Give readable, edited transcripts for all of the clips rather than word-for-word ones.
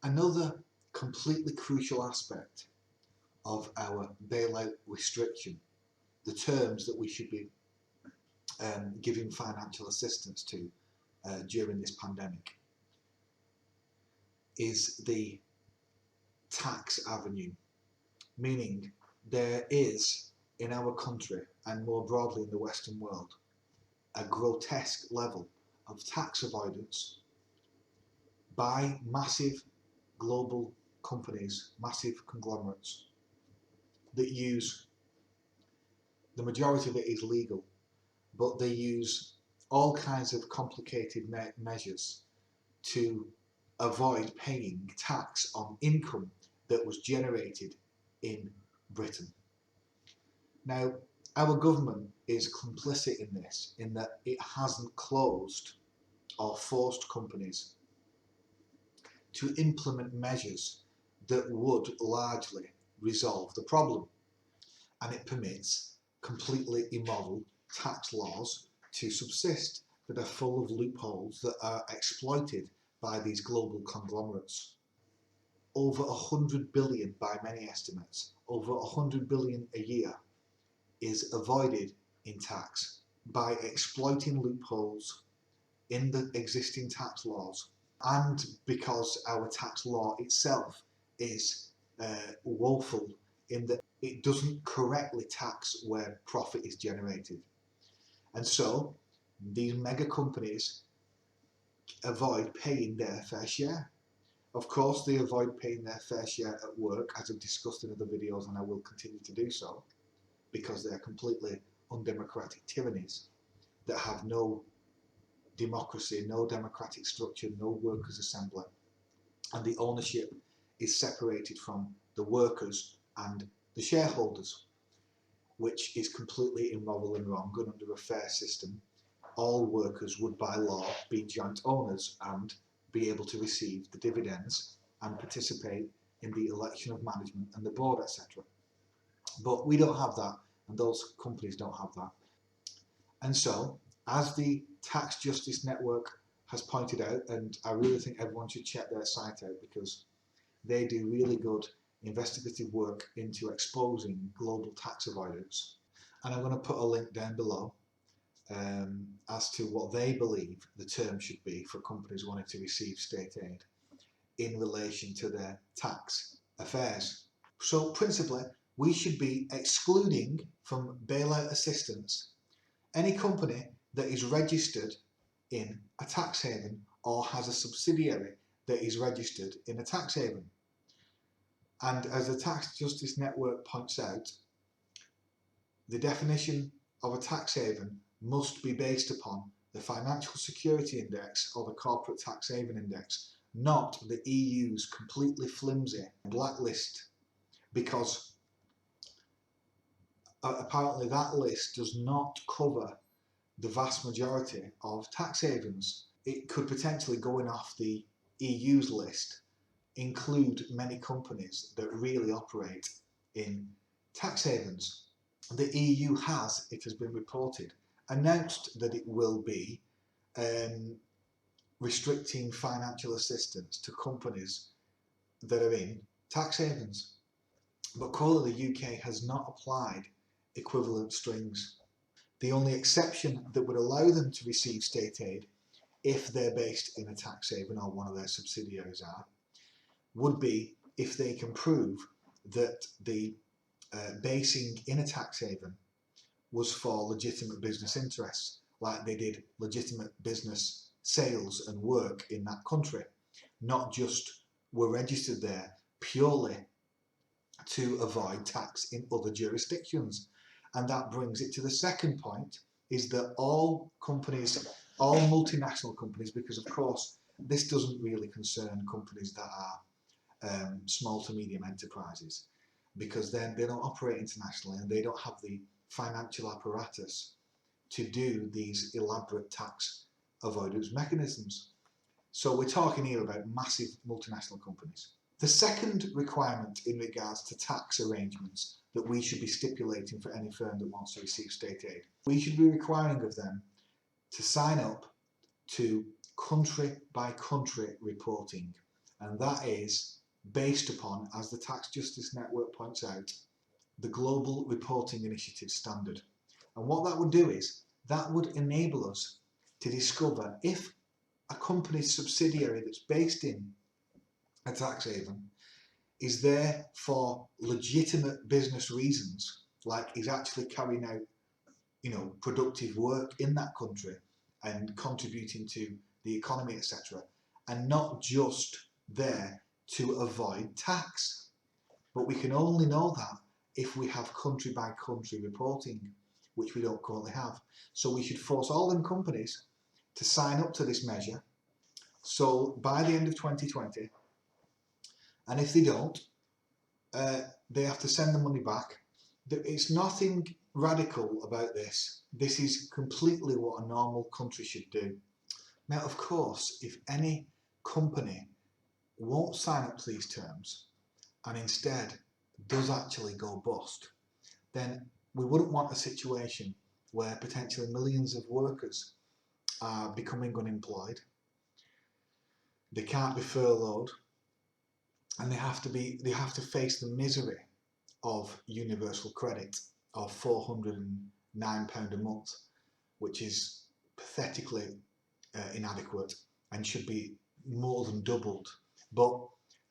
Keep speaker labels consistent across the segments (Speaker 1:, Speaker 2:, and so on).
Speaker 1: Another completely crucial aspect of our bailout restriction, the terms that we should be giving financial assistance to during this pandemic, is the tax avenue. Meaning there is in our country and more broadly in the Western world a grotesque level of tax avoidance by massive global companies, massive conglomerates that use, the majority of it is legal, but they use all kinds of complicated measures to avoid paying tax on income that was generated in Britain. Now, our government is complicit in this, in that it hasn't closed or forced companies to implement measures that would largely resolve the problem. And it permits completely immoral tax laws to subsist that are full of loopholes that are exploited by these global conglomerates. Over 100 billion by many estimates, over 100 billion a year is avoided in tax by exploiting loopholes in the existing tax laws, and because our tax law itself is woeful in that it doesn't correctly tax where profit is generated. And so these mega companies avoid paying their fair share. Of course, they avoid paying their fair share at work, as I've discussed in other videos, and I will continue to do so, because they are completely undemocratic tyrannies that have no democracy, no democratic structure, no workers' assembly, and the ownership is separated from the workers and the shareholders, which is completely immoral and wrong. And under a fair system, all workers would by law be joint owners and be able to receive the dividends and participate in the election of management and the board, etc. But we don't have that, and those companies don't have that. And so, as the Tax Justice Network has pointed out, and I really think everyone should check their site out because they do really good investigative work into exposing global tax avoidance. And I'm going to put a link down below as to what they believe the term should be for companies wanting to receive state aid in relation to their tax affairs. So principally, we should be excluding from bailout assistance any company that is registered in a tax haven or has a subsidiary that is registered in a tax haven. And as the Tax Justice Network points out, the definition of a tax haven must be based upon the Financial Security Index or the Corporate Tax Haven Index, not the EU's completely flimsy blacklist, because apparently that list does not cover the vast majority of tax havens. It could potentially, going off the EU's list, include many companies that really operate in tax havens. The EU has, it has been reported, announced that it will be restricting financial assistance to companies that are in tax havens. But clearly the UK has not applied equivalent strings. The only exception that would allow them to receive state aid, if they're based in a tax haven or one of their subsidiaries are, would be if they can prove that the basing in a tax haven was for legitimate business interests, like they did legitimate business sales and work in that country, not just were registered there purely to avoid tax in other jurisdictions. And that brings it to the second point, is that all companies, all multinational companies, because of course this doesn't really concern companies that are small to medium enterprises, because then they don't operate internationally and they don't have the financial apparatus to do these elaborate tax avoidance mechanisms. So we're talking here about massive multinational companies. The second requirement in regards to tax arrangements that we should be stipulating for any firm that wants to receive state aid, we should be requiring of them to sign up to country by country reporting and that is based upon, as the Tax Justice Network points out, the Global Reporting Initiative standard. And what that would do is, that would enable us to discover if a company's subsidiary that's based in a tax haven is there for legitimate business reasons, like is actually carrying out, productive work in that country and contributing to the economy, etc., and not just there to avoid tax. But we can only know that if we have country by country reporting, which we don't currently have. So we should force all them companies to sign up to this measure. So by the end of 2020, and if they don't, they have to send the money back. It's nothing radical about this. This is completely what a normal country should do. Now, of course, if any company won't sign up to these terms and instead does actually go bust, then we wouldn't want a situation where potentially millions of workers are becoming unemployed. They can't be furloughed, and they have to face the misery of universal credit of £409 a month, which is pathetically inadequate and should be more than doubled. But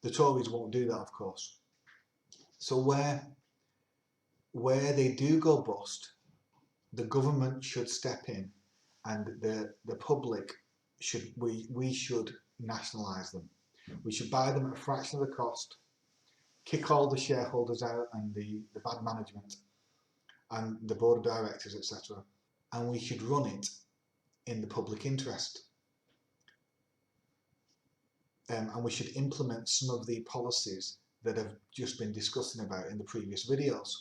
Speaker 1: the Tories won't do that, of course. So where they do go bust, the government should step in, and the public we should nationalise them. We should buy them at a fraction of the cost, kick all the shareholders out and the bad management and the board of directors, etc. And we should run it in the public interest. And we should implement some of the policies that have just been discussing about in the previous videos.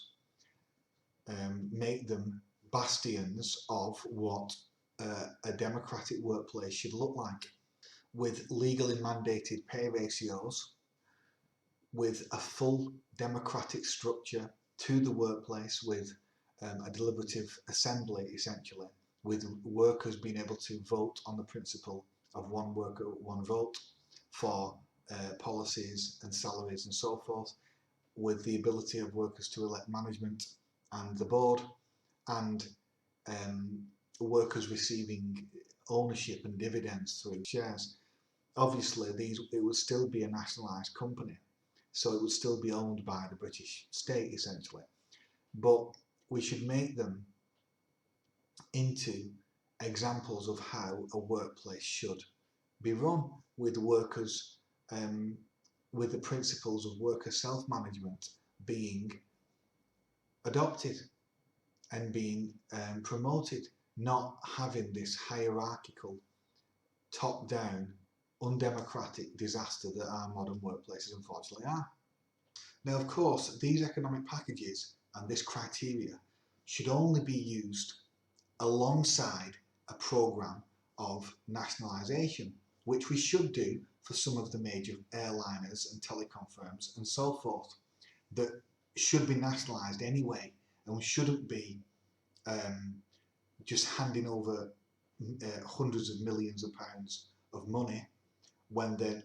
Speaker 1: Make them bastions of what a democratic workplace should look like, with legally mandated pay ratios, with a full democratic structure to the workplace, with a deliberative assembly, essentially, with workers being able to vote on the principle of one worker, one vote for policies and salaries and so forth, with the ability of workers to elect management and the board, and workers receiving ownership and dividends through shares. Obviously, it would still be a nationalised company, so it would still be owned by the British state, essentially. But we should make them into examples of how a workplace should be run, with workers, with the principles of worker self-management being adopted and being promoted, not having this hierarchical, top-down, undemocratic disaster that our modern workplaces unfortunately are. Now, of course, these economic packages and this criteria should only be used alongside a programme of nationalisation, which we should do for some of the major airliners and telecom firms and so forth, that should be nationalised anyway, and we shouldn't be just handing over hundreds of millions of pounds of money when they're,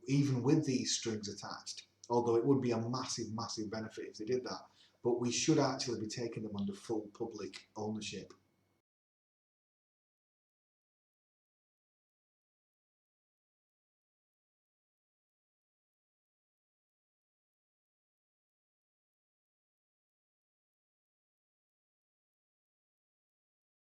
Speaker 1: even with these strings attached, although it would be a massive benefit if they did that, but we should actually be taking them under full public ownership